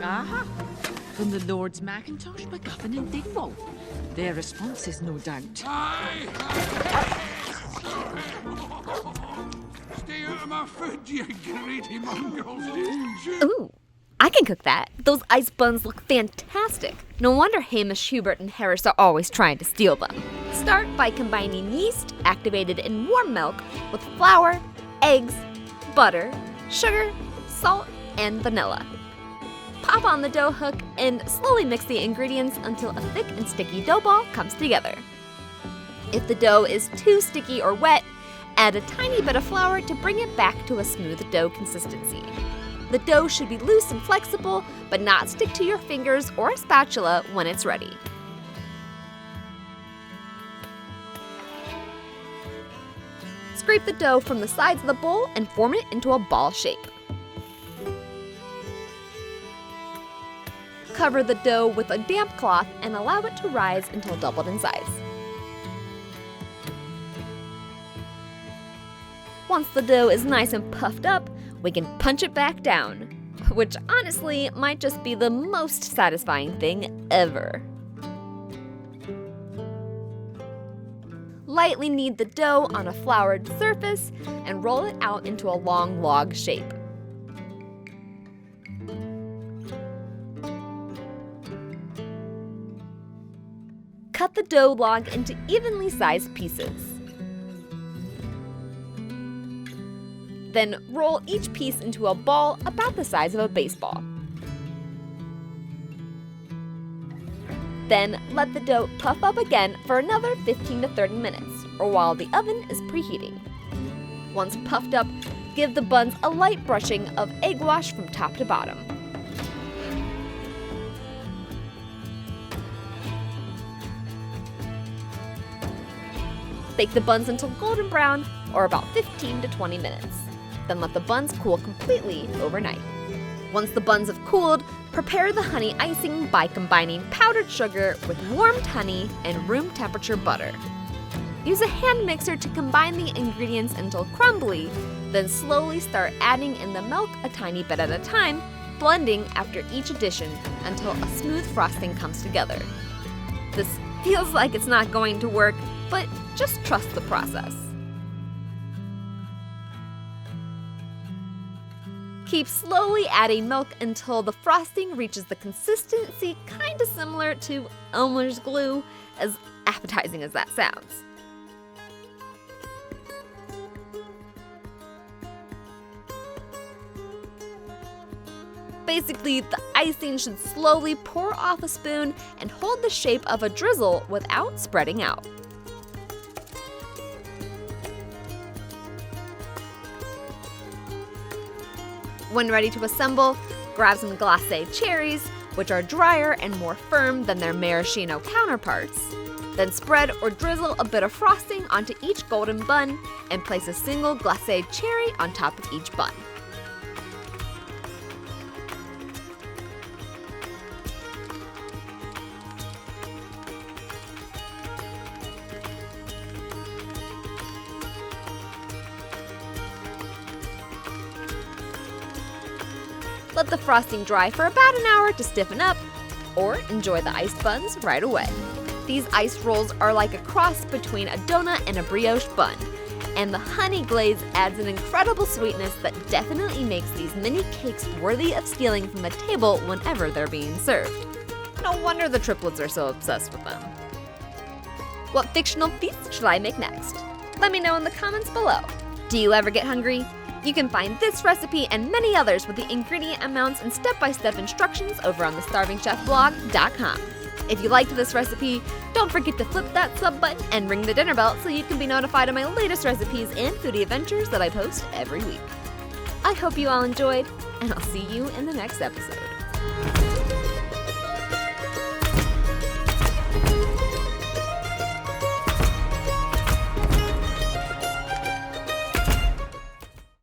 Aha! From the Lords Macintosh, MacGuffin and Dingwall. Their responses, no doubt. Aye! Stay out of my food, you greedy mongrels. Ooh, I can cook that. Those ice buns look fantastic. No wonder Hamish, Hubert, and Harris are always trying to steal them. Start by combining yeast activated in warm milk with flour, eggs, butter, sugar, salt, and vanilla. Pop on the dough hook and slowly mix the ingredients until a thick and sticky dough ball comes together. If the dough is too sticky or wet, add a tiny bit of flour to bring it back to a smooth dough consistency. The dough should be loose and flexible, but not stick to your fingers or a spatula when it's ready. Scrape the dough from the sides of the bowl and form it into a ball shape. Cover the dough with a damp cloth and allow it to rise until doubled in size. Once the dough is nice and puffed up, we can punch it back down, which honestly might just be the most satisfying thing ever. Lightly knead the dough on a floured surface and roll it out into a long log shape. Cut the dough log into evenly sized pieces. Then roll each piece into a ball about the size of a baseball. Then let the dough puff up again for another 15 to 30 minutes, or while the oven is preheating. Once puffed up, give the buns a light brushing of egg wash from top to bottom. Bake the buns until golden brown, or about 15 to 20 minutes. Then let the buns cool completely overnight. Once the buns have cooled, prepare the honey icing by combining powdered sugar with warmed honey and room temperature butter. Use a hand mixer to combine the ingredients until crumbly, then slowly start adding in the milk a tiny bit at a time, blending after each addition until a smooth frosting comes together. This feels like it's not going to work, but just trust the process. Keep slowly adding milk until the frosting reaches the consistency kinda similar to Elmer's glue, as appetizing as that sounds. Basically, the icing should slowly pour off a spoon and hold the shape of a drizzle without spreading out. When ready to assemble, grab some glacé cherries, which are drier and more firm than their maraschino counterparts. Then spread or drizzle a bit of frosting onto each golden bun and place a single glacé cherry on top of each bun. Let the frosting dry for about an hour to stiffen up, or enjoy the iced buns right away. These iced rolls are like a cross between a donut and a brioche bun, and the honey glaze adds an incredible sweetness that definitely makes these mini cakes worthy of stealing from the table whenever they're being served. No wonder the triplets are so obsessed with them. What fictional feast should I make next? Let me know in the comments below. Do you ever get hungry? You can find this recipe and many others with the ingredient amounts and step-by-step instructions over on thestarvingchefblog.com. If you liked this recipe, don't forget to flip that sub button and ring the dinner bell so you can be notified of my latest recipes and foodie adventures that I post every week. I hope you all enjoyed, and I'll see you in the next episode.